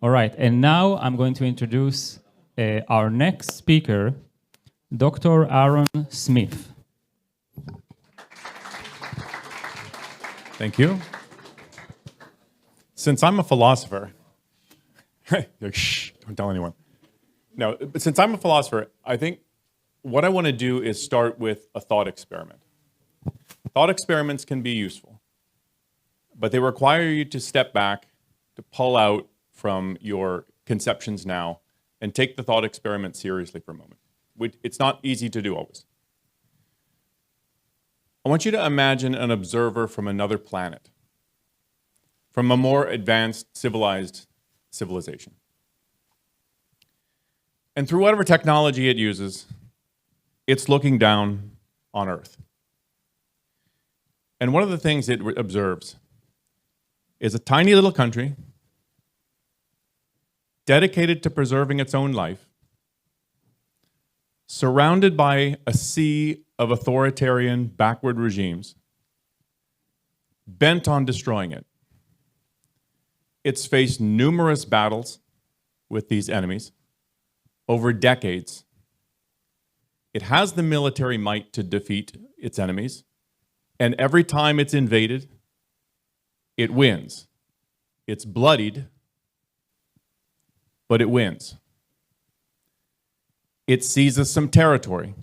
All right, and now I'm going to introduce our next speaker, Dr. Aaron Smith. Thank you. Since I'm a philosopher, shh, don't tell anyone. No, but since I'm a philosopher, I think what I want to do is start with a thought experiment. Thought experiments can be useful, but they require you to step back, to pull out from your conceptions now, and take the thought experiment seriously for a moment. It's not easy to do always. I want you to imagine an observer from another planet, from a more advanced, civilized civilization. And through whatever technology it uses, it's looking down on Earth. And one of the things it observes is a tiny little country dedicated to preserving its own life, surrounded by a sea of authoritarian, backward regimes, bent on destroying it. It's faced numerous battles with these enemies over decades. It has the military might to defeat its enemies, and every time it's invaded, it wins. It's bloodied, but it wins. It seizes some territory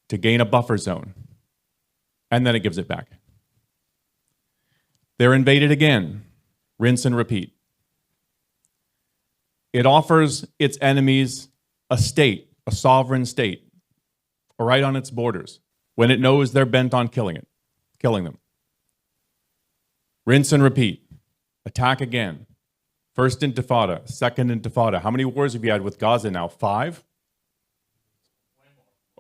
to gain a buffer zone, and then it gives it back. They're invaded again, rinse and repeat. It offers its enemies a state, a sovereign state, right on its borders, when it knows they're bent on killing them. Rinse and repeat. Attack again. First Intifada, Second Intifada. How many wars have you had with Gaza now? 5?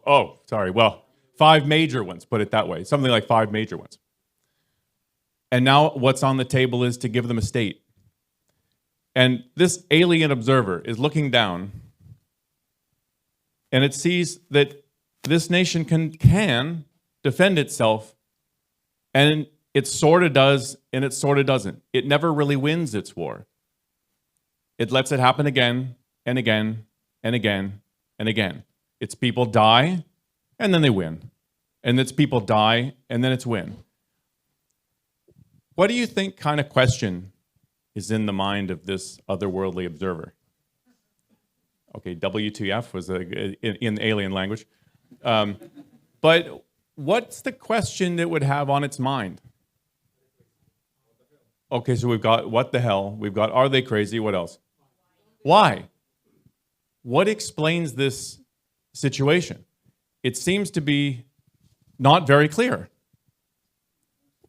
Oh, sorry. Well, 5 major ones, put it that way. Something like 5 major ones. And now what's on the table is to give them a state. And this alien observer is looking down, and it sees that this nation can defend itself, and it sort of does, and it sort of doesn't. It never really wins its war. It lets it happen again, and again, and again, and again. Its people die, and then they win. And its people die, and then it's win. What do you think kind of question is in the mind of this otherworldly observer? Okay, WTF was in alien language. But what's the question that would have on its mind? Okay, so we've got what the hell, we've got are they crazy, what else? Why? What explains this situation? It seems to be not very clear.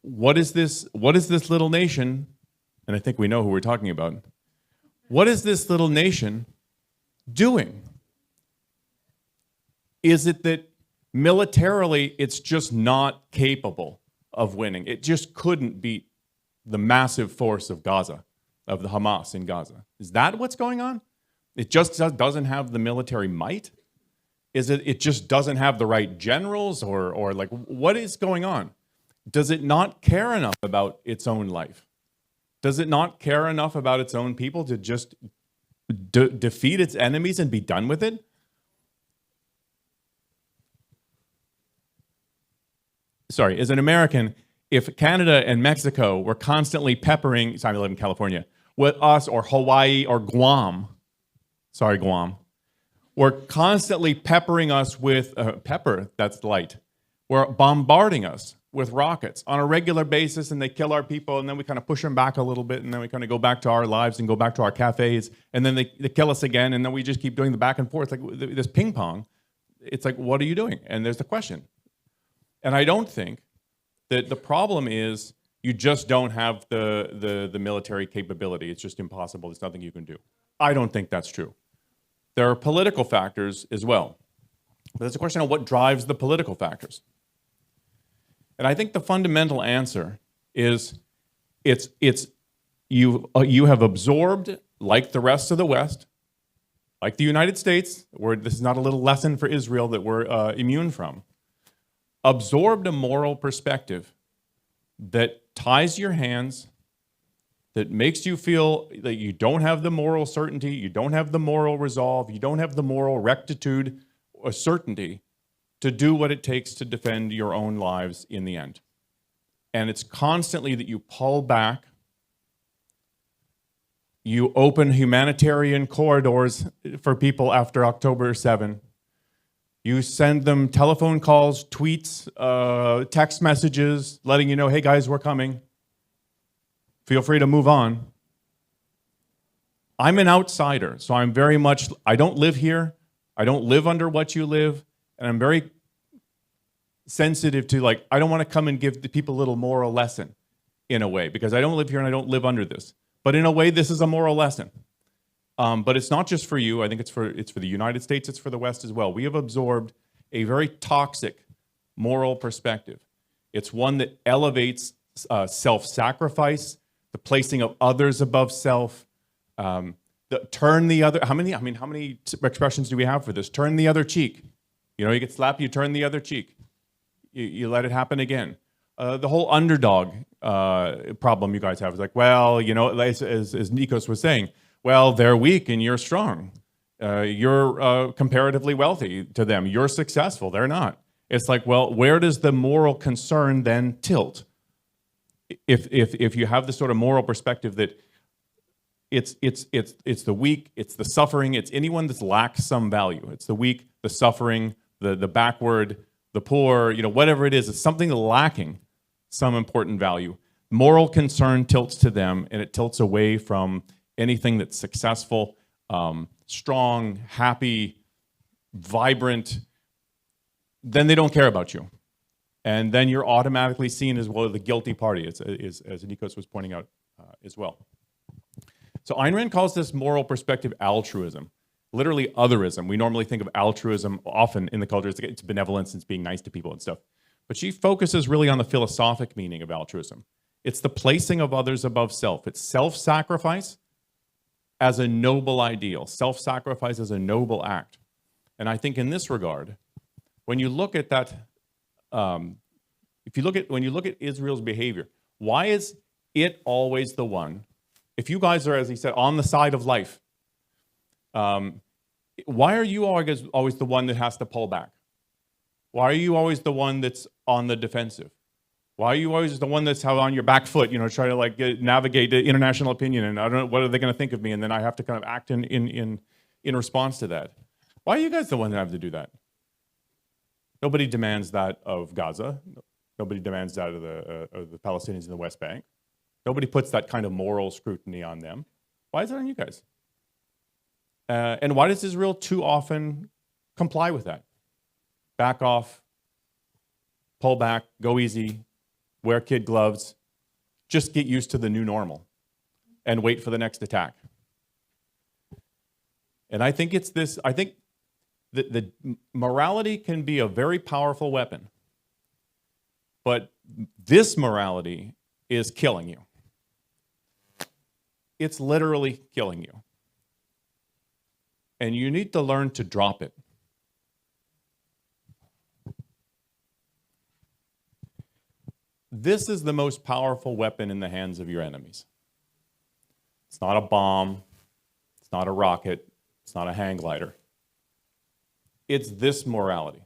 What is this little nation, and I think we know who we're talking about, what is this little nation doing? Is it that militarily it's just not capable of winning? It just couldn't beat the massive force of Gaza, of the Hamas in Gaza. Is that what's going on? It just doesn't have the military might? Is it just doesn't have the right generals, or like what is going on? Does it not care enough about its own life? Does it not care enough about its own people to just defeat its enemies and be done with it? Sorry, as an American, if Canada and Mexico were constantly peppering, sorry, I live in California, with us, or Hawaii or Guam, sorry, Guam, were constantly peppering us with, pepper, that's light, were bombarding us with rockets on a regular basis, and they kill our people, and then we kind of push them back a little bit, and then we kind of go back to our lives and go back to our cafes, and then they kill us again, and then we just keep doing the back and forth, like this ping pong. It's like, what are you doing? And there's the question. And I don't think that the problem is you just don't have the military capability. It's just impossible. There's nothing you can do. I don't think that's true. There are political factors as well. But there's a question of what drives the political factors. And I think the fundamental answer is you have absorbed, like the rest of the West, like the United States, where this is not a little lesson for Israel that we're immune from, absorbed a moral perspective that ties your hands, that makes you feel that you don't have the moral certainty, you don't have the moral resolve, you don't have the moral rectitude or certainty to do what it takes to defend your own lives in the end. And it's constantly that you pull back, you open humanitarian corridors for people after October 7. You send them telephone calls, tweets, text messages, letting you know, hey guys, we're coming. Feel free to move on. I'm an outsider, so I'm very much, I don't live here. I don't live under what you live. And I'm very sensitive to, like, I don't want to come and give the people a little moral lesson in a way, because I don't live here and I don't live under this. But in a way, this is a moral lesson. But it's not just for you. I think it's for the United States. It's for the West as well. We have absorbed a very toxic moral perspective. It's one that elevates self-sacrifice, the placing of others above self, turn the other. How many expressions do we have for this? Turn the other cheek. You know, you get slapped, you turn the other cheek. You let it happen again. The whole underdog problem you guys have is like, well, you know, as Nikos was saying, well, they're weak and you're strong. You're comparatively wealthy to them. You're successful. They're not. It's like, well, where does the moral concern then tilt? If you have this sort of moral perspective that it's the weak, it's the suffering, it's anyone that lacks some value. It's the weak, the suffering, the backward, the poor, you know, whatever it is, it's something lacking some important value. Moral concern tilts to them, and it tilts away from anything that's successful, strong, happy, vibrant. Then they don't care about you. And then you're automatically seen as, well, the guilty party, as Nikos was pointing out as well. So Ayn Rand calls this moral perspective altruism, literally otherism. We normally think of altruism often in the culture, it's benevolence, it's being nice to people and stuff. But she focuses really on the philosophic meaning of altruism. It's the placing of others above self. It's self-sacrifice as a noble ideal, self-sacrifice as a noble act. And I think in this regard, when you look at that, when you look at Israel's behavior, why is it always the one? If you guys are, as he said, on the side of life, why are you always the one that has to pull back? Why are you always the one that's on the defensive? Why are you always the one that's on your back foot, you know, trying to like navigate the international opinion, and I don't know, what are they going to think of me, and then I have to kind of act in response to that? Why are you guys the one that have to do that? Nobody demands that of Gaza. Nobody demands that of the Palestinians in the West Bank. Nobody puts that kind of moral scrutiny on them. Why is it on you guys? And why does Israel too often comply with that? Back off, pull back, go easy, wear kid gloves, just get used to the new normal and wait for the next attack. And I think it's this, I think the morality can be a very powerful weapon, but this morality is killing you. It's literally killing you. And you need to learn to drop it. This is the most powerful weapon in the hands of your enemies. It's not a bomb. It's not a rocket. It's not a hang glider. It's this morality.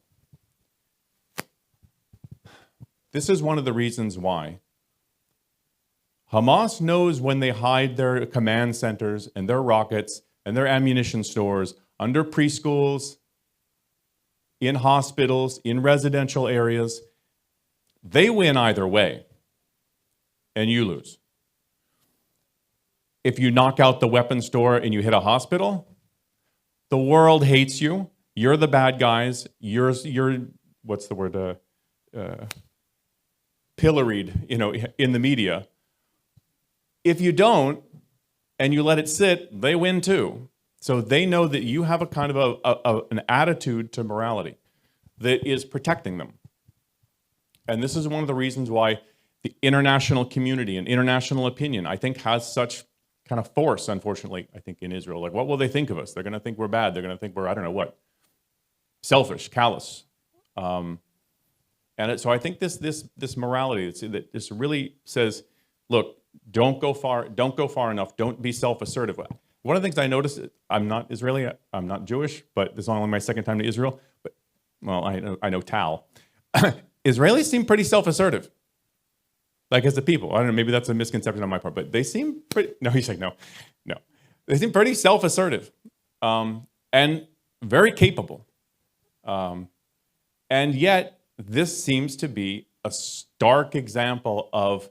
This is one of the reasons why Hamas knows when they hide their command centers and their rockets and their ammunition stores under preschools, in hospitals, in residential areas. They win either way, and you lose. If you knock out the weapons store and you hit a hospital, the world hates you. You're the bad guys. You're what's the word? Pilloried, you know, in the media. If you don't, and you let it sit, they win too. So they know that you have a kind of an attitude to morality that is protecting them. And this is one of the reasons why the international community and international opinion, I think, has such kind of force, unfortunately, I think, in Israel. Like, what will they think of us? They're going to think we're bad. They're going to think we're, I don't know what, selfish, callous. So I think this morality, this really says, look, Don't go far enough. Don't be self-assertive. One of the things I noticed, I'm not Israeli, I'm not Jewish, but this is only my second time to Israel. But well, I know Tal. Israelis seem pretty self-assertive. Like as a people. I don't know, maybe that's a misconception on my part, but they seem pretty, no, he's like, no. They seem pretty self-assertive and very capable. And yet, this seems to be a stark example of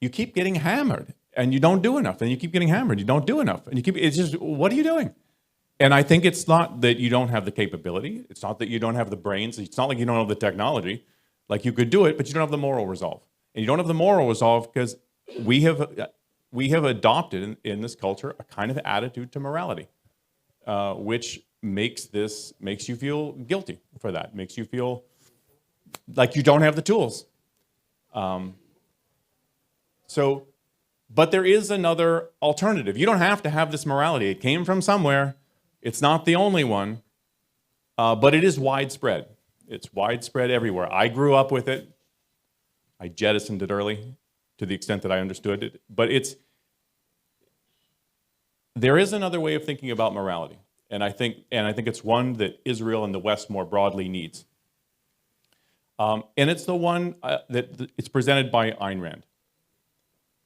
you keep getting hammered and you don't do enough, and you keep getting hammered, you don't do enough, and it's just, what are you doing? And I think it's not that you don't have the capability, it's not that you don't have the brains, it's not like you don't have the technology, like you could do it, but you don't have the moral resolve. And you don't have the moral resolve because we have adopted in this culture a kind of attitude to morality, which makes you feel guilty for that, makes you feel like you don't have the tools. But there is another alternative. You don't have to have this morality. It came from somewhere. It's not the only one, but it is widespread. It's widespread everywhere. I grew up with it. I jettisoned it early to the extent that I understood it. But there is another way of thinking about morality. And I think it's one that Israel and the West more broadly needs. And it's the one that it's presented by Ayn Rand.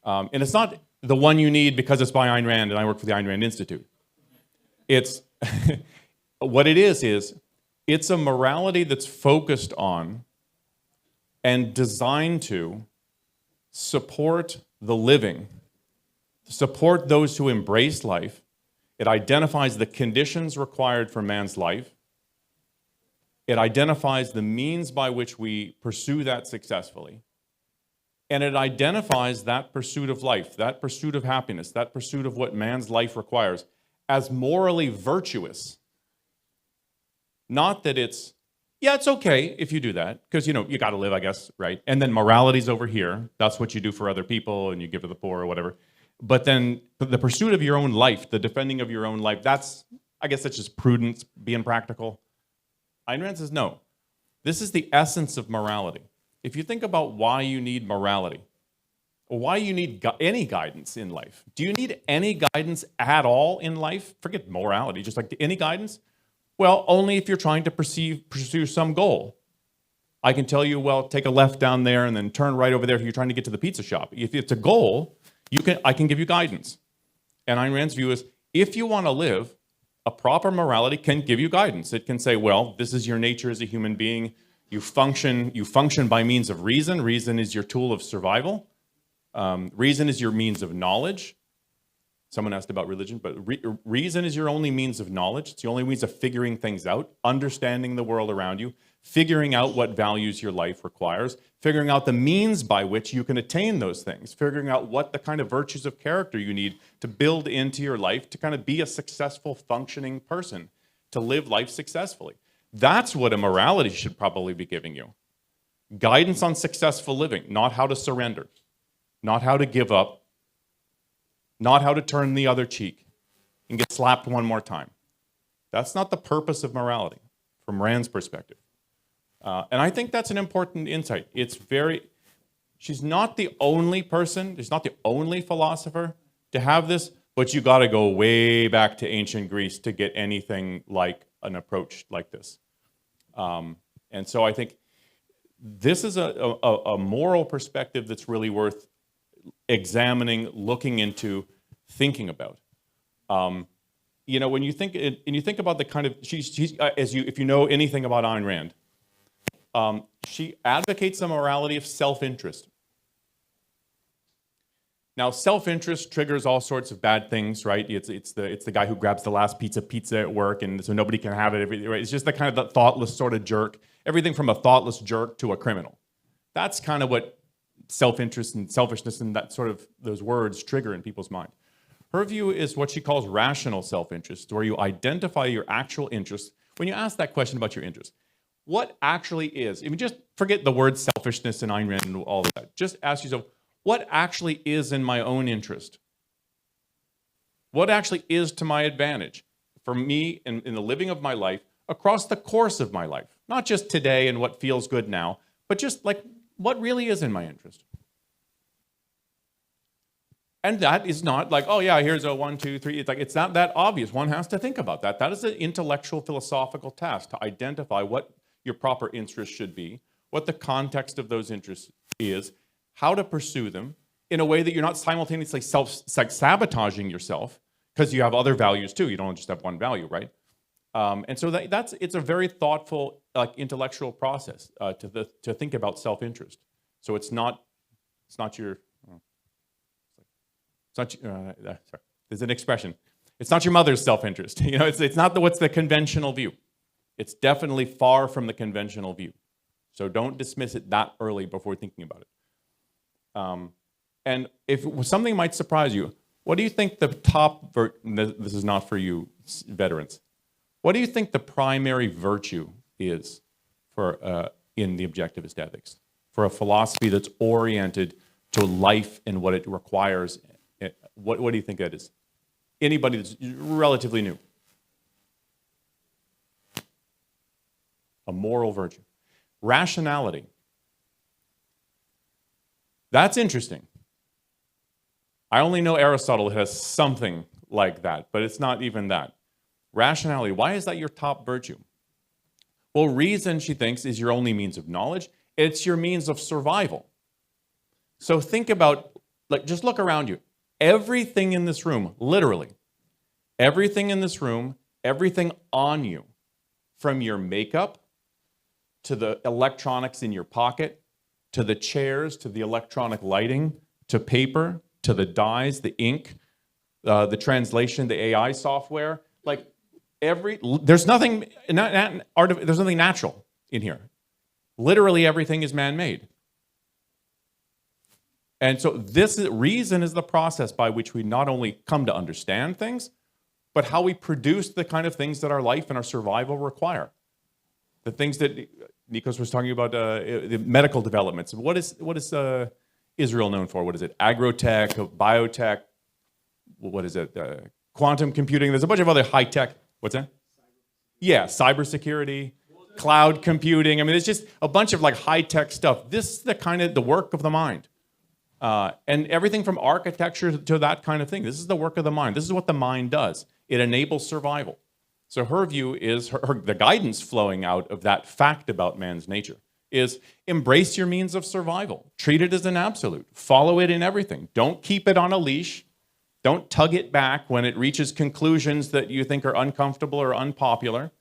And it's not the one you need because it's by Ayn Rand and I work for the Ayn Rand Institute. It's what it is it's a morality that's focused on and designed to support the living, support those who embrace life. It identifies the conditions required for man's life. It identifies the means by which we pursue that successfully. And it identifies that pursuit of life, that pursuit of happiness, that pursuit of what man's life requires as morally virtuous. Not that it's okay if you do that, because, you got to live, I guess, right? And then morality's over here. That's what you do for other people, and you give to the poor or whatever. But then the pursuit of your own life, the defending of your own life, that's just prudence, being practical. Ayn Rand says, no, this is the essence of morality. If you think about why you need morality, or why you need any guidance in life, do you need any guidance at all in life? Forget morality, just like any guidance? Well, only if you're trying to pursue some goal. I can tell you, well, take a left down there and then turn right over there if you're trying to get to the pizza shop. If it's a goal, I can give you guidance. And Ayn Rand's view is, if you want to live, a proper morality can give you guidance. It can say, well, this is your nature as a human being. You function by means of reason. Reason is your tool of survival. Reason is your means of knowledge. Someone asked about religion, but reason is your only means of knowledge. It's the only means of figuring things out, understanding the world around you, figuring out what values your life requires, figuring out the means by which you can attain those things, figuring out what the kind of virtues of character you need to build into your life to kind of be a successful, functioning person, to live life successfully. That's what a morality should probably be giving you. Guidance on successful living, not how to surrender, not how to give up, not how to turn the other cheek and get slapped one more time. That's not the purpose of morality from Rand's perspective. And I think that's an important insight. She's not the only person, she's not the only philosopher to have this, but you got to go way back to ancient Greece to get anything like an approach like this. And so I think this is a moral perspective that's really worth examining, looking into, thinking about. When you think about the kind of if you know anything about Ayn Rand, she advocates a morality of self-interest. Now, self-interest triggers all sorts of bad things, right? It's the guy who grabs the last pizza at work, and so nobody can have it. Right? It's just the kind of the thoughtless sort of jerk. Everything from a thoughtless jerk to a criminal. That's kind of what self-interest and selfishness and that sort of those words trigger in people's mind. Her view is what she calls rational self-interest, where you identify your actual interests. When you ask that question about your interests, what actually is, just forget the word selfishness and Ayn Rand and all of that. Just ask yourself, what actually is in my own interest? What actually is to my advantage for me in the living of my life across the course of my life? Not just today and what feels good now, but just like what really is in my interest. And that is not like, oh yeah, here's a 1, 2, 3. It's like, it's not that obvious. One has to think about that. That is an intellectual, philosophical task to identify what your proper interests should be, what the context of those interests is, how to pursue them in a way that you're not simultaneously sabotaging yourself, because you have other values too. You don't just have one value, right? And so it's a very thoughtful, intellectual process to think about self-interest. So it's not your. Sorry, there's an expression. It's not your mother's self-interest. It's not what's the conventional view. It's definitely far from the conventional view. So don't dismiss it that early before thinking about it. And if something might surprise you, what do you think the top, this is not for you veterans, what do you think the primary virtue is for in the objectivist ethics, for a philosophy that's oriented to life and what it requires? What do you think that is? Anybody that's relatively new. A moral virtue. Rationality. That's interesting. I only know Aristotle has something like that, but it's not even that. Rationality. Why is that your top virtue? Well, reason, she thinks, is your only means of knowledge. It's your means of survival. So think about, just look around you. Everything in this room, literally, everything in this room, everything on you, from your makeup to the electronics in your pocket, to the chairs, to the electronic lighting, to paper, to the dyes, the ink, the translation, the AI software, there's nothing natural in here. Literally everything is man-made. And so reason is the process by which we not only come to understand things, but how we produce the kind of things that our life and our survival require. The things that Nikos was talking about, the medical developments. What is Israel known for? What is it? Agrotech, biotech, what is it? Quantum computing. There's a bunch of other high-tech. What's that? Yeah, cybersecurity, cloud computing. I mean, it's just a bunch of high-tech stuff. This is the work of the mind. And everything from architecture to that kind of thing. This is the work of the mind. This is what the mind does. It enables survival. So her view is, the guidance flowing out of that fact about man's nature is embrace your means of survival. Treat it as an absolute. Follow it in everything. Don't keep it on a leash. Don't tug it back when it reaches conclusions that you think are uncomfortable or unpopular.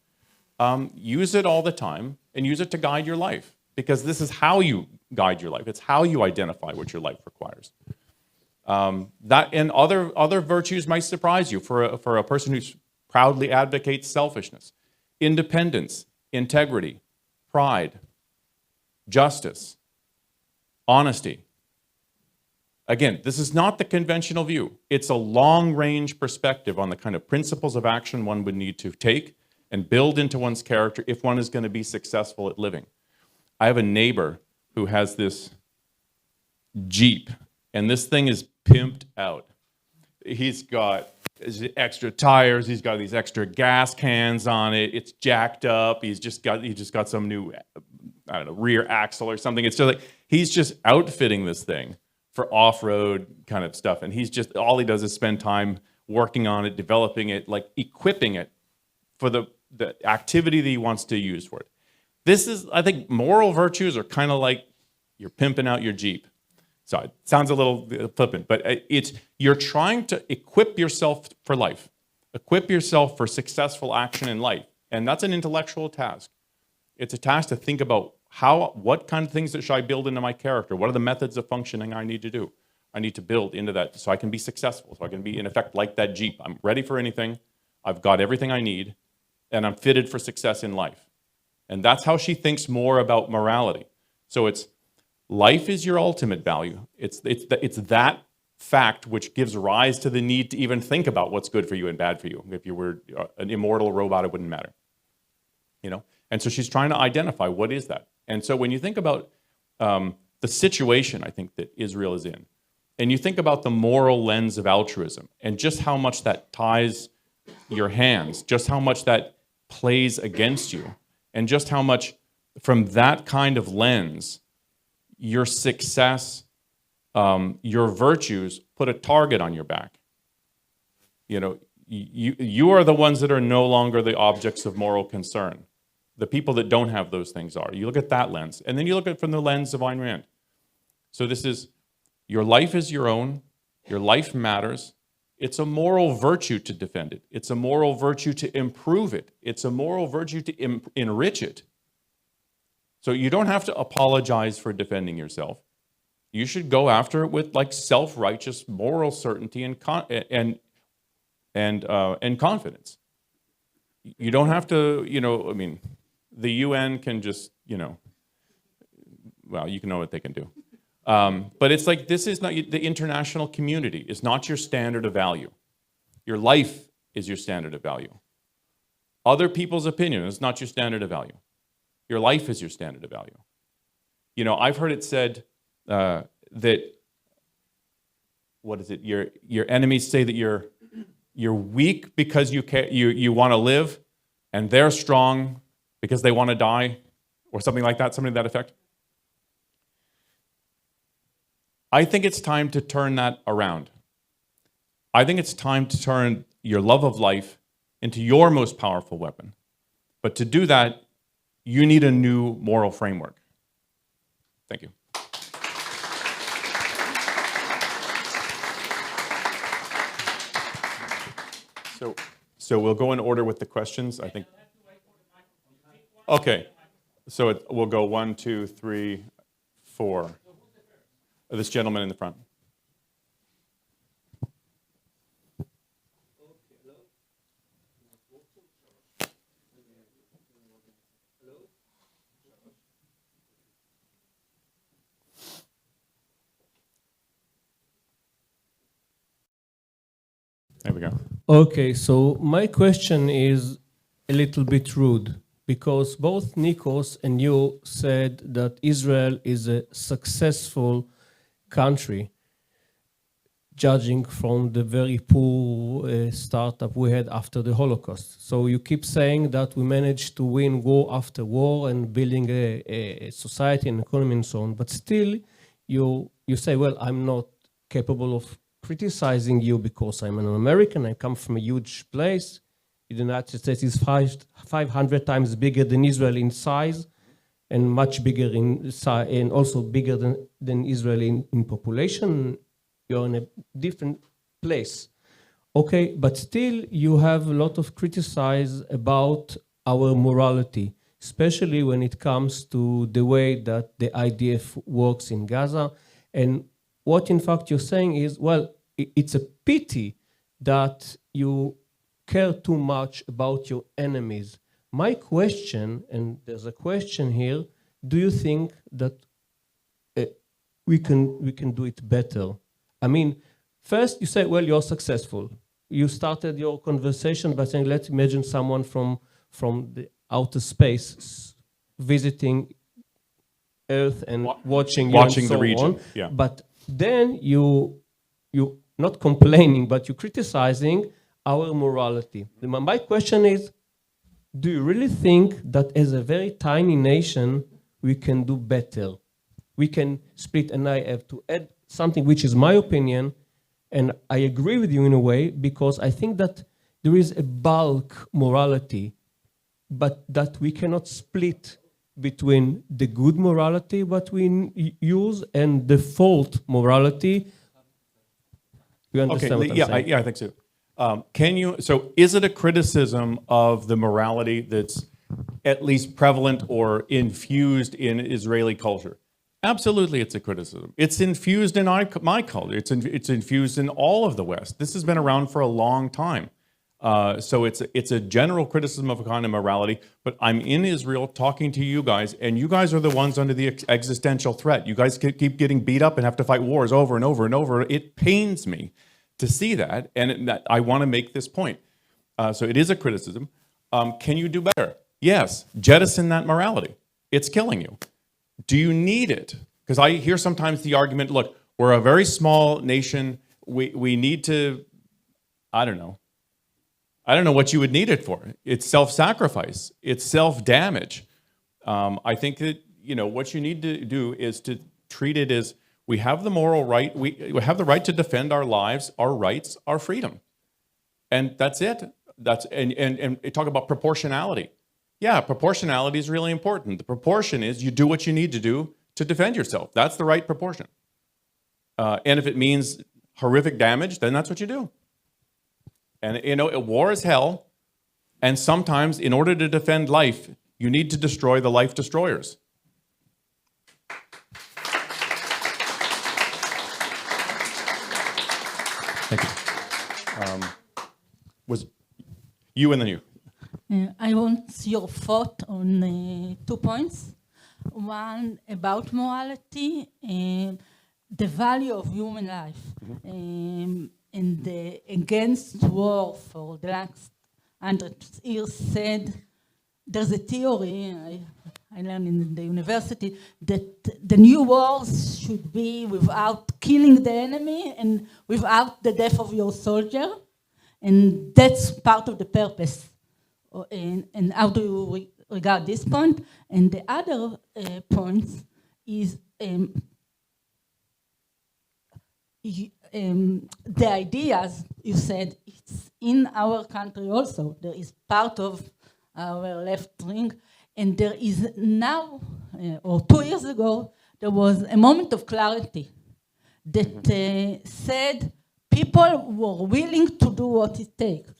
Use it all the time and use it to guide your life, because this is how you guide your life. It's how you identify what your life requires. That and other virtues might surprise you for a person who proudly advocates selfishness, independence, integrity, pride, justice, honesty. Again, this is not the conventional view. It's a long-range perspective on the kind of principles of action one would need to take and build into one's character if one is going to be successful at living. I have a neighbor who has this Jeep, and this thing is pimped out. He's got extra tires. He's got these extra gas cans on it. It's jacked up. He just got some new, rear axle or something. It's just he's just outfitting this thing for off-road kind of stuff, and all he does is spend time working on it, developing it, equipping it for the activity that he wants to use for it. This is, I think, moral virtues are kind of like you're pimping out your Jeep. So it sounds a little flippant, but you're trying to equip yourself for life, equip yourself for successful action in life, and that's an intellectual task. It's a task to think about what kind of things should I build into my character? What are the methods of functioning I need to do? I need to build into that so I can be successful, so I can be, in effect, like that Jeep. I'm ready for anything. I've got everything I need, and I'm fitted for success in life. And that's how she thinks more about morality. So it's life is your ultimate value. It's that fact which gives rise to the need to even think about what's good for you and bad for you. If you were an immortal robot, it wouldn't matter. And so she's trying to identify what is that. And so when you think about the situation, I think, that Israel is in, and you think about the moral lens of altruism and just how much that ties your hands, just how much that plays against you, and just how much from that kind of lens your success your virtues put a target on your back. You know, you are the ones that are no longer the objects of moral concern. The people that don't have those things are. You look at that lens, and then you look at it from the lens of Ayn Rand. So this is, your life is your own, your life matters. It's a moral virtue to defend it. It's a moral virtue to improve it. It's a moral virtue to enrich it. So you don't have to apologize for defending yourself. You should go after it with like self-righteous moral certainty and confidence. You don't have to, you know, I mean, the UN can just, you know, well, you can know what they can do. But it's like, this is not, the international community is not your standard of value. Your life is your standard of value. Other people's opinion is not your standard of value. Your life is your standard of value. You know, I've heard it said that, what is it? Your enemies say that you're weak because you want to live, and they're strong because they want to die, or something like that, something to that effect. I think it's time to turn that around. I think it's time to turn your love of life into your most powerful weapon. But to do that, you need a new moral framework. Thank you. So we'll go in order with the questions, I think. Okay, so we'll go 1, 2, 3, 4. This gentleman in the front. There we go. Okay, so my question is a little bit rude, because both Nikos and you said that Israel is a successful country, judging from the very poor startup we had after the Holocaust. So you keep saying that we managed to win war after war and building a society and economy and so on, but still you say, well, I'm not capable of criticizing you because I'm an American, I come from a huge place. The United States is 500 times bigger than Israel in size, and much bigger in size, and also bigger than Israel in population. You're in a different place. Okay, but still you have a lot of criticize about our morality, especially when it comes to the way that the IDF works in Gaza. And what in fact you're saying is, well, it's a pity that you care too much about your enemies. My question, and there's a question here, do you think that we can do it better? I mean, first you say, well, you're successful. You started your conversation by saying, let's imagine someone from the outer space visiting Earth and watching you and so the region. on. Yeah. But then you not complaining, but you're criticizing our morality. My question is, do you really think that as a very tiny nation, we can do better? We can split, and I have to add something which is my opinion, and I agree with you in a way, because I think that there is a bulk morality, but that we cannot split between the good morality what we use and the fault morality. You understand what I'm saying? I think so. So is it a criticism of the morality that's at least prevalent or infused in Israeli culture? Absolutely, it's a criticism. It's infused in my culture. It's infused in all of the West. This has been around for a long time. So it's a general criticism of a kind of morality, but I'm in Israel talking to you guys, and you guys are the ones under the existential threat. You guys keep getting beat up and have to fight wars over and over and over. It pains me to see that, and I want to make this point. So it is a criticism. Can you do better? Yes. Jettison that morality. It's killing you. Do you need it? Because I hear sometimes the argument, look, we're a very small nation. We need to, I don't know what you would need it for. It's self-sacrifice. It's self-damage. I think that, what you need to do is to treat it as We have the moral right, we have the right to defend our lives, our rights, our freedom. And that's it. And talk about proportionality. Yeah, proportionality is really important. The proportion is you do what you need to do to defend yourself. That's the right proportion. And if it means horrific damage, then that's what you do. And you know, war is hell. And sometimes, in order to defend life, you need to destroy the life destroyers. Thank you. Was you and then you. I want your thought on 2 points. One about morality and the value of human life, and against war for the last 100 years said there's a theory I learned in the university that the new wars should be without killing the enemy and without the death of your soldier, and that's part of the purpose. And how do you regard this point? And the other point is the ideas you said it's in our country also. There is part of our left wing, and there is now, or 2 years ago, there was a moment of clarity that said people were willing to do what it takes.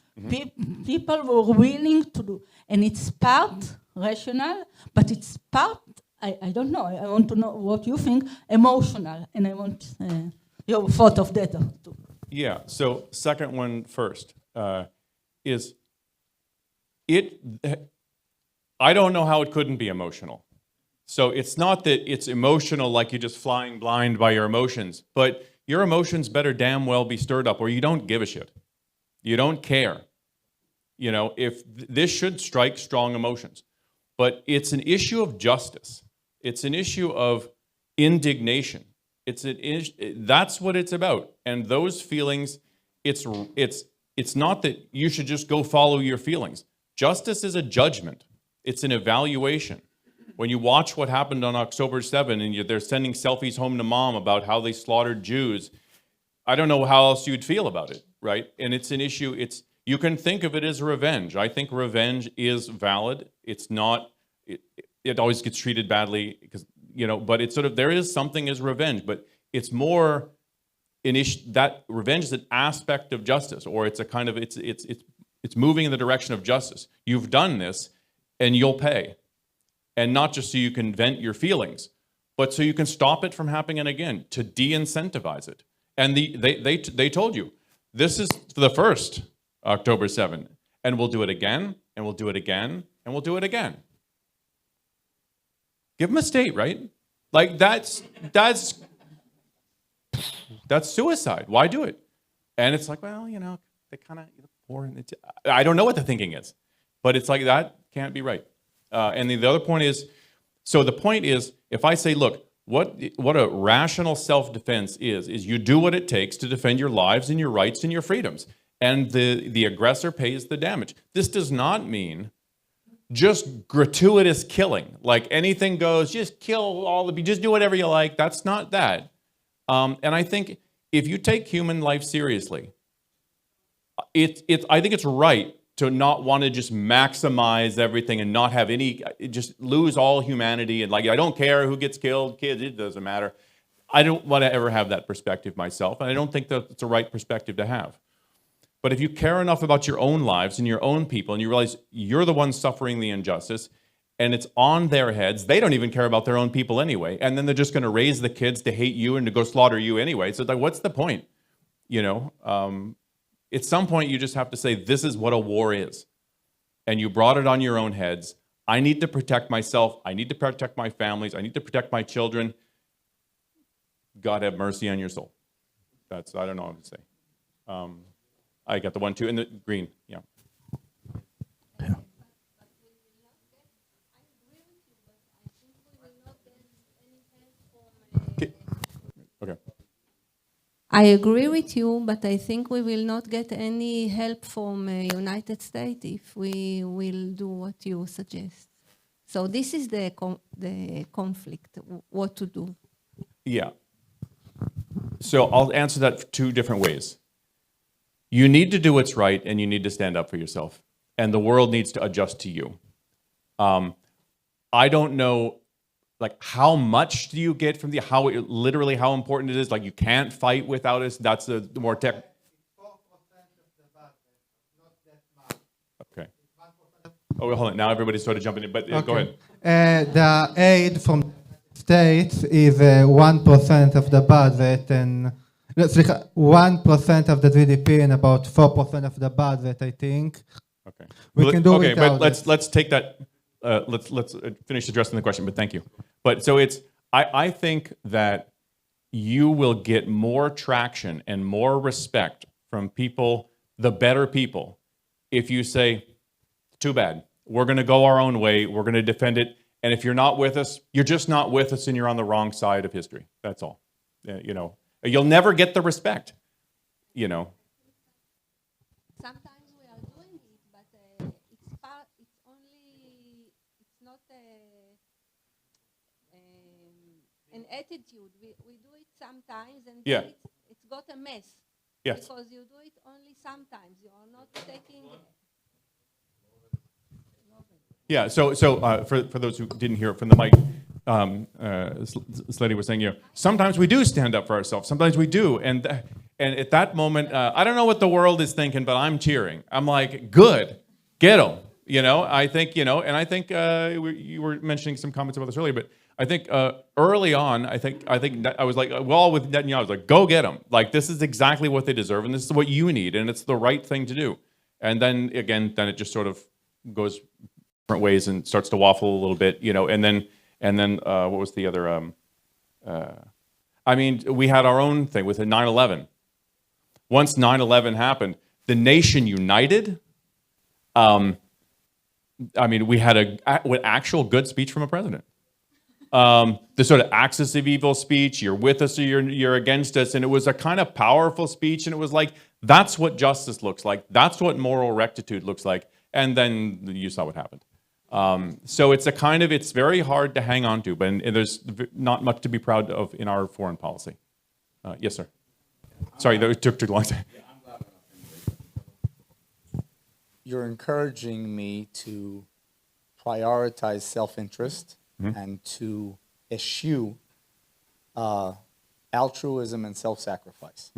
People were willing to do, and it's part rational, but it's part, I don't know, I want to know what you think, emotional, and I want your thought of that too. Yeah, so second one first, is it, I don't know how it couldn't be emotional. So it's not that it's emotional like you're just flying blind by your emotions, but your emotions better damn well be stirred up or you don't give a shit. You don't care. You know, if this should strike strong emotions, but it's an issue of justice. It's an issue of indignation. That's what it's about. And those feelings, it's not that you should just go follow your feelings. Justice is a judgment. It's an evaluation. When you watch what happened on October 7 and they're sending selfies home to mom about how they slaughtered Jews, I don't know how else you'd feel about it, right? And it's an issue, you can think of it as revenge. I think revenge is valid. It's not, it always gets treated badly because, you know, but it's sort of, there is something as revenge, but it's more an issue, that revenge is an aspect of justice, or it's a kind of, it's moving in the direction of justice. You've done this and you'll pay. And not just so you can vent your feelings, but so you can stop it from happening again, to de-incentivize it. And they told you, this is the first October 7, and we'll do it again, and we'll do it again, and we'll do it again. Give them a state, right? Like that's suicide. Why do it? And it's like, well, you know, they kind of poor. And I don't know what the thinking is, but it's like that can't be right. And the other point is, so the point is, if I say, look, what a rational self-defense is you do what it takes to defend your lives and your rights and your freedoms. And the aggressor pays the damage. This does not mean just gratuitous killing. Like anything goes, just kill all the people, just do whatever you like. That's not that. And I think if you take human life seriously, I think it's right to not want to just maximize everything and not have any, just lose all humanity. And like, I don't care who gets killed, kids, it doesn't matter. I don't want to ever have that perspective myself. And I don't think that it's a right perspective to have. But if you care enough about your own lives and your own people, and you realize you're the one suffering the injustice, and it's on their heads, they don't even care about their own people anyway. And then they're just going to raise the kids to hate you and to go slaughter you anyway. So it's like, what's the point? You know, at some point, you just have to say, this is what a war is. And you brought it on your own heads. I need to protect myself. I need to protect my families. I need to protect my children. God have mercy on your soul. I don't know what to say. I got the 1, 2, and the green, yeah. Okay. I agree with you, but I think we will not get any help from United States if we will do what you suggest. So this is the conflict, what to do. Yeah. So I'll answer that 2 different ways. You need to do what's right, and you need to stand up for yourself. And the world needs to adjust to you. I don't know, like, how much do you get from literally how important it is? Like, you can't fight without us. That's the more tech. 4% of the budget, not that much. Okay. Oh, hold on. Now everybody's sort of jumping in, but go ahead. The aid from states is 1% of the budget, and 1% of the GDP and about 4% of the budget, I think. Okay. We can do okay, without but let's take that. Let's finish addressing the question. But thank you. But so I think that you will get more traction and more respect from people, the better people, if you say, too bad, we're going to go our own way, we're going to defend it, and if you're not with us, you're just not with us and you're on the wrong side of history. That's all. You know, you'll never get the respect, you know. Sometimes we are doing it, but it's not an attitude. We do it sometimes, and Yeah. then it's got a mess. Yes. Because you do it only sometimes. You are not taking. Yeah, so for those who didn't hear it from the mic, Sleddy was saying, you know, sometimes we do stand up for ourselves. Sometimes we do, and at that moment, I don't know what the world is thinking, but I'm cheering. I'm like, good, get them. You know, I think, you know, and I think you were mentioning some comments about this earlier, but I think early on, I think I was like, well, with Netanyahu, I was like, go get them. Like, this is exactly what they deserve, and this is what you need, and it's the right thing to do. And then again, then it just sort of goes different ways and starts to waffle a little bit, you know. And then what was the other? I mean, we had our own thing with 9/11. Once 9/11 happened, the nation united. I mean, we had an actual good speech from a president. The sort of axis of evil speech, you're with us or you're against us, and it was a kind of powerful speech, and it was like, that's what justice looks like, that's what moral rectitude looks like, and then you saw what happened. So it's very hard to hang on to, but there's not much to be proud of in our foreign policy. Yes, sir. Sorry, that took too long. You're encouraging me to prioritize self-interest and to eschew altruism and self-sacrifice.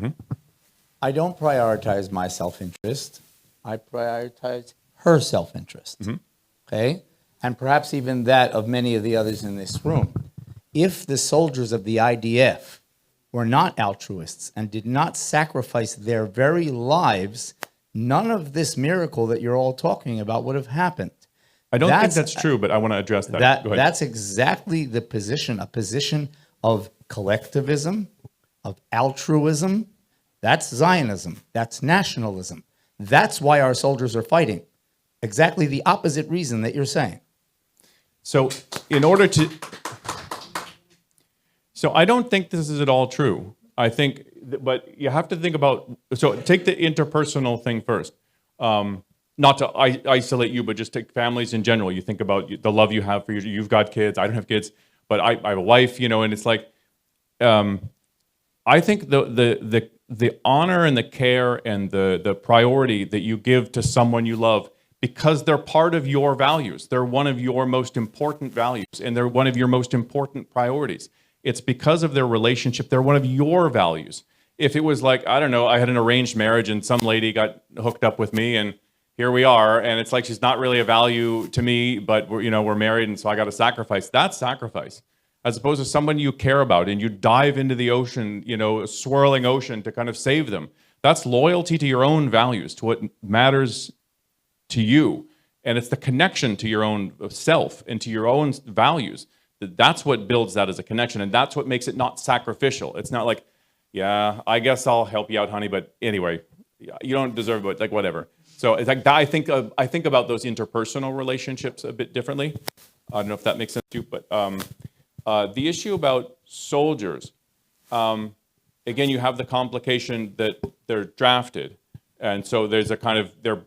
I don't prioritize my self-interest. I prioritize her self-interest. Okay? And perhaps even that of many of the others in this room. If the soldiers of the IDF were not altruists and did not sacrifice their very lives, none of this miracle that you're all talking about would have happened. I don't think that's true, but I want to address that. Go ahead. That's exactly the position, a position of collectivism, of altruism. That's Zionism. That's nationalism. That's why our soldiers are fighting. Exactly the opposite reason that you're saying. So I don't think this is at all true. I think, but you have to think about, so take the interpersonal thing first. Not to isolate you, but just take families in general. You think about the love you have for you've got kids, I don't have kids, but I have a wife, you know, and it's like, I think the honor and the care and the priority that you give to someone you love, because they're part of your values. They're one of your most important values, and they're one of your most important priorities. It's because of their relationship. They're one of your values. If it was like, I don't know, I had an arranged marriage and some lady got hooked up with me and here we are, and it's like she's not really a value to me, but we're married, and so I got to sacrifice. That's sacrifice. As opposed to someone you care about and you dive into the ocean, a swirling ocean to kind of save them. That's loyalty to your own values, to what matters to you. And it's the connection to your own self and to your own values. That's what builds that as a connection. And that's what makes it not sacrificial. It's not like, yeah, I guess I'll help you out, honey, but anyway, you don't deserve it, like whatever. So it's like I think about those interpersonal relationships a bit differently. I don't know if that makes sense to you, but the issue about soldiers, again, you have the complication that they're drafted, and so there's a kind of they're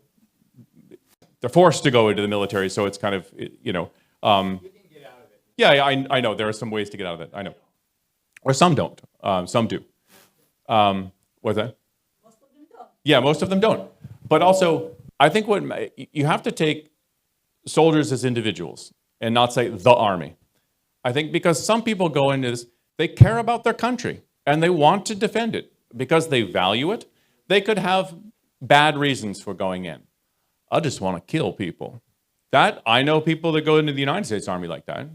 forced to go into the military. So it's kind of you can get out of it. Yeah, I know there are some ways to get out of it. I know, or some don't. Some do. What's that? Yeah, most of them don't. But also, I think you have to take soldiers as individuals and not say the army. I think because some people go into this, they care about their country and they want to defend it because they value it. They could have bad reasons for going in. I just want to kill people. I know people that go into the United States Army like that.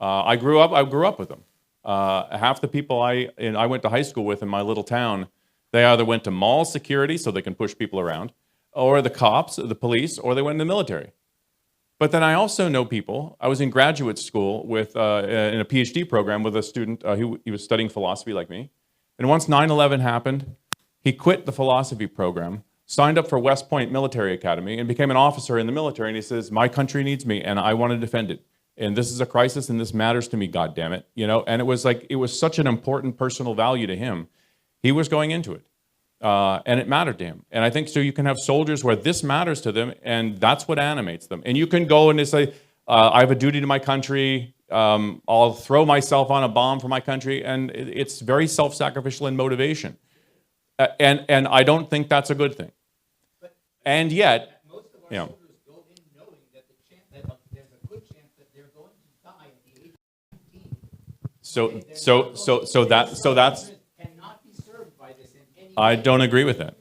I grew up with them. Half the people I went to high school with in my little town, they either went to mall security so they can push people around, or the cops, the police, or they went in the military. But then I also know people. I was in graduate school in a PhD program with a student. He was studying philosophy like me. And once 9/11 happened, he quit the philosophy program, signed up for West Point Military Academy, and became an officer in the military. And he says, my country needs me, and I want to defend it. And this is a crisis, and this matters to me, God damn it. And it was such an important personal value to him. He was going into it. And it mattered to him. And I think so you can have soldiers where this matters to them, and that's what animates them. And you can go and say, I have a duty to my country, I'll throw myself on a bomb for my country, and it's very self-sacrificial in motivation. And I don't think that's a good thing. And yet, most of our soldiers go in knowing that there's a good chance that they're going to die at the age of 19. That's Cannot be served by this in any I don't agree with that.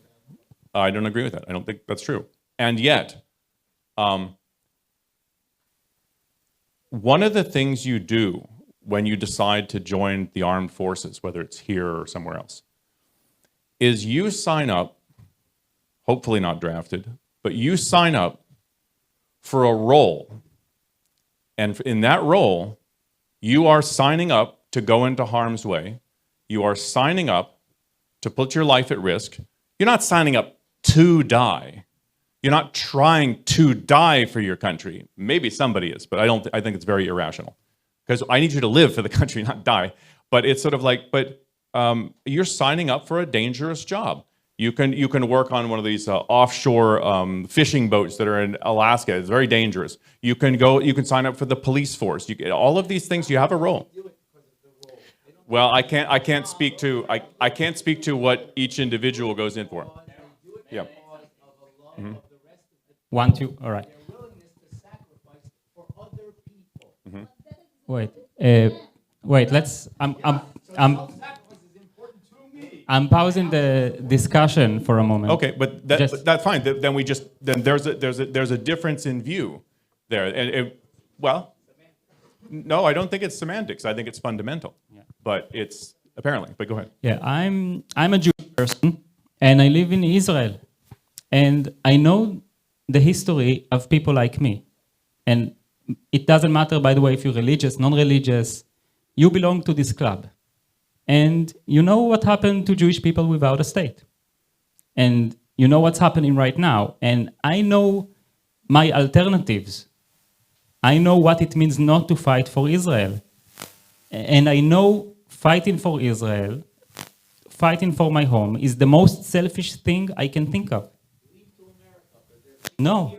I don't think that's true. And yet, one of the things you do when you decide to join the armed forces, whether it's here or somewhere else, is you sign up, hopefully not drafted, but you sign up for a role. And in that role, you are signing up to go into harm's way. You are signing up to put your life at risk. You're not signing up to die. You're not trying to die for your country. Maybe somebody is, but I think it's very irrational. Because I need you to live for the country, not die. But it's sort of like, you're signing up for a dangerous job. You can work on one of these offshore fishing boats that are in Alaska. It's very dangerous. You can sign up for the police force. You get all of these things. You have a role. Well, I can't speak to what each individual goes in for. Yeah. Mm-hmm. One, two, all right. Wait. Let's. I'm pausing the discussion for a moment. Okay, but that's fine. Then there's a difference in view there. And no, I don't think it's semantics. I think it's fundamental. Yeah. But it's apparently. But go ahead. Yeah, I'm a Jewish person, and I live in Israel, and I know the history of people like me, and it doesn't matter, by the way, if you're religious, non-religious, you belong to this club. And you know what happened to Jewish people without a state. And you know what's happening right now. And I know my alternatives. I know what it means not to fight for Israel. And I know fighting for Israel, fighting for my home, is the most selfish thing I can think of. No.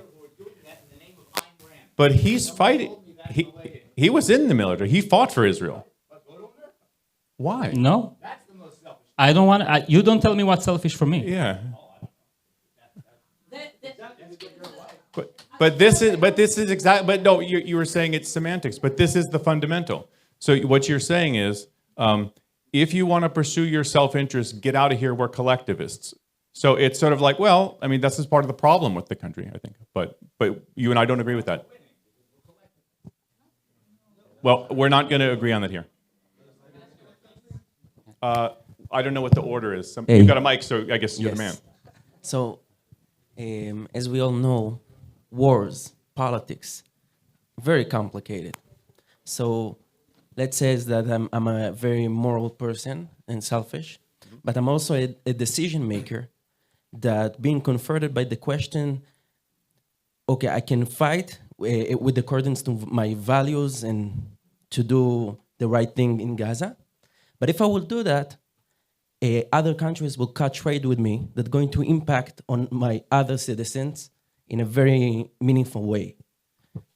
But he's fighting. He was in the military. He fought for Israel. Why? No. I don't want. You don't tell me what's selfish for me. Yeah. But this is exactly. But no, you were saying it's semantics. But this is the fundamental. So what you're saying is, if you want to pursue your self-interest, get out of here. We're collectivists. So it's sort of like, well, I mean, this is part of the problem with the country, I think. But you and I don't agree with that. Well, we're not going to agree on that here. I don't know what the order is. You've got a mic, so I guess you're the man. So, as we all know, wars, politics, very complicated. So, let's say that I'm a very moral person and selfish, but I'm also a decision maker that being confronted by the question, okay, I can fight with accordance to my values and to do the right thing in Gaza. But if I will do that, other countries will cut trade with me that's going to impact on my other citizens in a very meaningful way.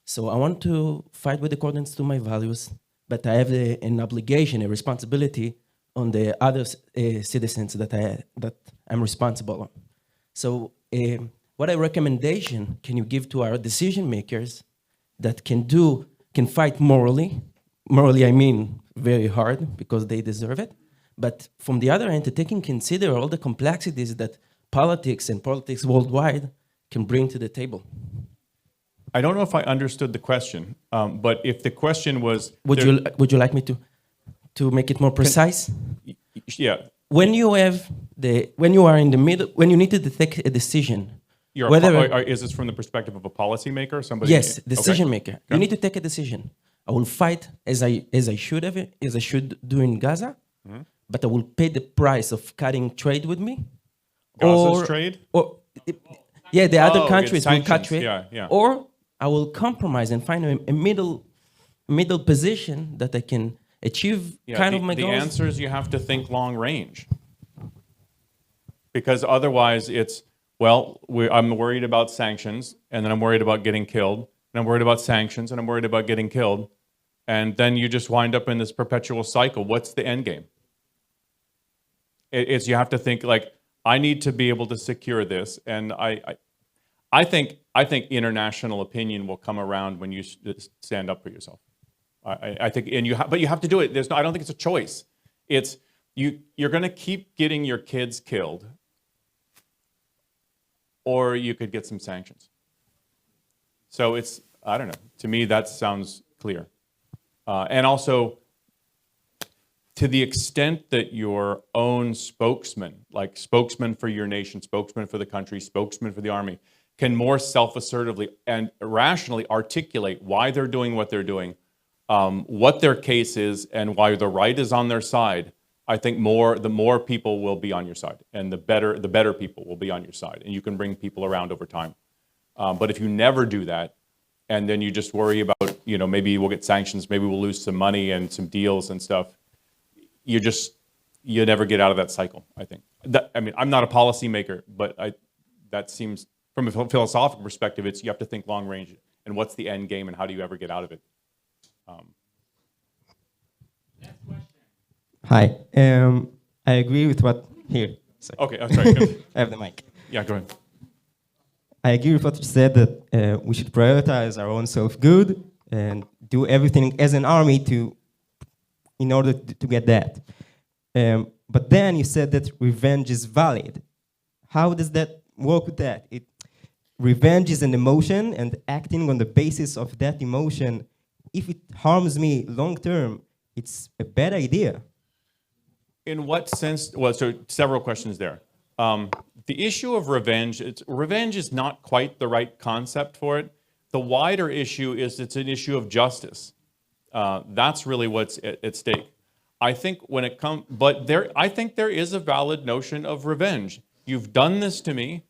So I want to fight with accordance to my values, but I have an obligation, a responsibility on the other citizens that I'm responsible on. So what a recommendation can you give to our decision makers that can fight morally? Morally, I mean very hard because they deserve it. But from the other end, to take into consider all the complexities that politics and politics worldwide can bring to the table. I don't know if I understood the question, but if the question was... Would you like me to make it more precise? Yeah. When you are in the middle, when you need to take a decision, is this from the perspective of a policymaker? Somebody? Yes, decision maker. Okay. You need to take a decision. I will fight as I should do in Gaza, but I will pay the price of cutting trade with me. Gaza's trade? The other countries will cut trade. Yeah. Or I will compromise and find a middle position that I can achieve kind of my goals. The answer is you have to think long range. Because otherwise it's, I'm worried about sanctions, and then I'm worried about getting killed, and I'm worried about sanctions, and I'm worried about getting killed. And then you just wind up in this perpetual cycle. What's the end game? It's you have to think like, I need to be able to secure this, and I think international opinion will come around when you stand up for yourself. I think, but you have to do it. I don't think it's a choice. It's you're going to keep getting your kids killed, or you could get some sanctions. So it's, I don't know. To me, that sounds clear. And also, to the extent that your own spokesman, like spokesman for your nation, spokesman for the country, spokesman for the army, can more self-assertively and rationally articulate why they're doing what they're doing, what their case is, and why the right is on their side, I think the more people will be on your side, and the better people will be on your side, and you can bring people around over time. But if you never do that, and then you just worry about, maybe we'll get sanctions, maybe we'll lose some money and some deals and stuff, you never get out of that cycle, I think. I'm not a policymaker, but that seems, from a philosophical perspective, you have to think long range, and what's the end game, and how do you ever get out of it? Next question. Hi, I agree with what here. Sorry. Okay, I'm sorry. I have the mic. Yeah, go ahead. I agree with what you said, that we should prioritize our own self-good and do everything as an army in order to get that. But then you said that revenge is valid. How does that work with that? Revenge is an emotion, and acting on the basis of that emotion, if it harms me long term, it's a bad idea. In what sense? Well, so several questions there. The issue of revenge is not quite the right concept for it. The wider issue is it's an issue of justice. That's really what's at stake. I think I think there is a valid notion of revenge. You've done this to me,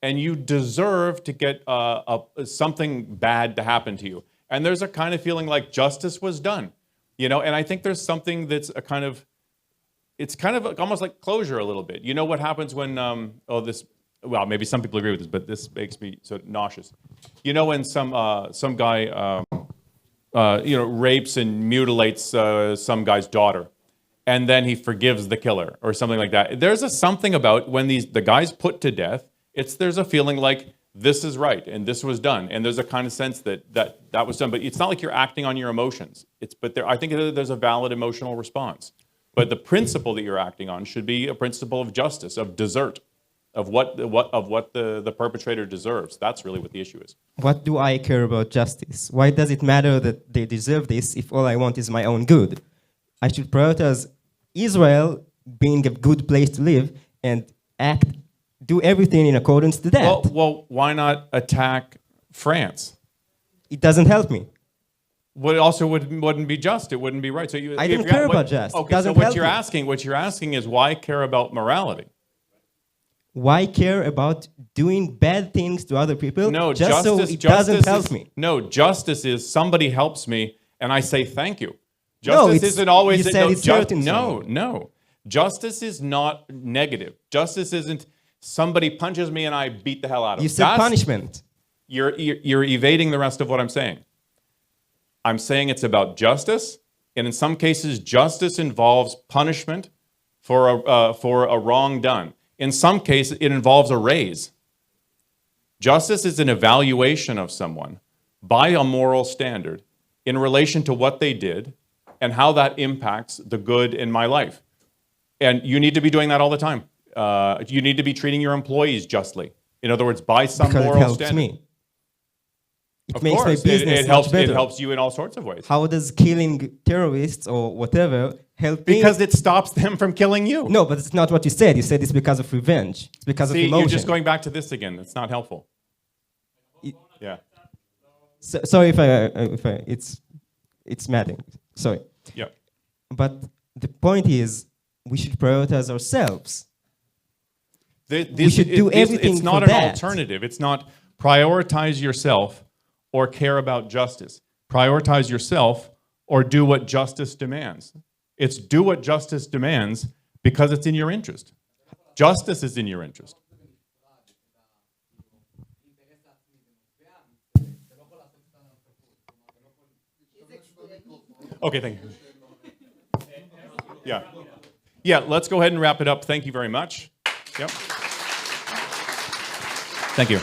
and you deserve to get something bad to happen to you. And there's a kind of feeling like justice was done, and I think there's something that's it's kind of almost like closure a little bit. You know what happens when, maybe some people agree with this, but this makes me so nauseous. When some guy, rapes and mutilates some guy's daughter, and then he forgives the killer or something like that. There's something about when the guy's put to death, there's a feeling like this is right and this was done, and there's a kind of sense that was done. But it's not like you're acting on your emotions. I think there's a valid emotional response. But the principle that you're acting on should be a principle of justice, of desert, of what the perpetrator deserves. That's really what the issue is. What do I care about justice? Why does it matter that they deserve this if all I want is my own good? I should prioritize Israel being a good place to live and do everything in accordance to that. Well, why not attack France? It doesn't help me. Well, it also wouldn't be just. It wouldn't be right. So I don't care about just. Okay, so what you're asking is why care about morality? Why care about doing bad things to other people? No, justice doesn't help me. No, justice is somebody helps me and I say thank you. Justice isn't always. You said it's certain. No. Justice is not negative. Justice isn't somebody punches me and I beat the hell out of him. You said punishment. You're evading the rest of what I'm saying. I'm saying it's about justice, and in some cases, justice involves punishment for a wrong done. In some cases, it involves a raise. Justice is an evaluation of someone by a moral standard in relation to what they did and how that impacts the good in my life. And you need to be doing that all the time. You need to be treating your employees justly. In other words, by some Because moral it helps standard. me. It Of makes my course, business it much better. It helps you in all sorts of ways. How does killing terrorists or whatever help me? Because it stops them from killing you. No, but it's not what you said. You said it's because of revenge. It's because of See, emotion. you're just going back to this again. It's not helpful. Yeah. Sorry if it's maddening. Sorry. Yeah. But the point is, we should prioritize ourselves. We should do everything It's not for an that. alternative. It's not prioritize yourself or care about justice. Prioritize yourself or do what justice demands. It's do what justice demands because it's in your interest. Justice is in your interest. Okay, thank you. Yeah. Yeah, let's go ahead and wrap it up. Thank you very much. Yep. Thank you.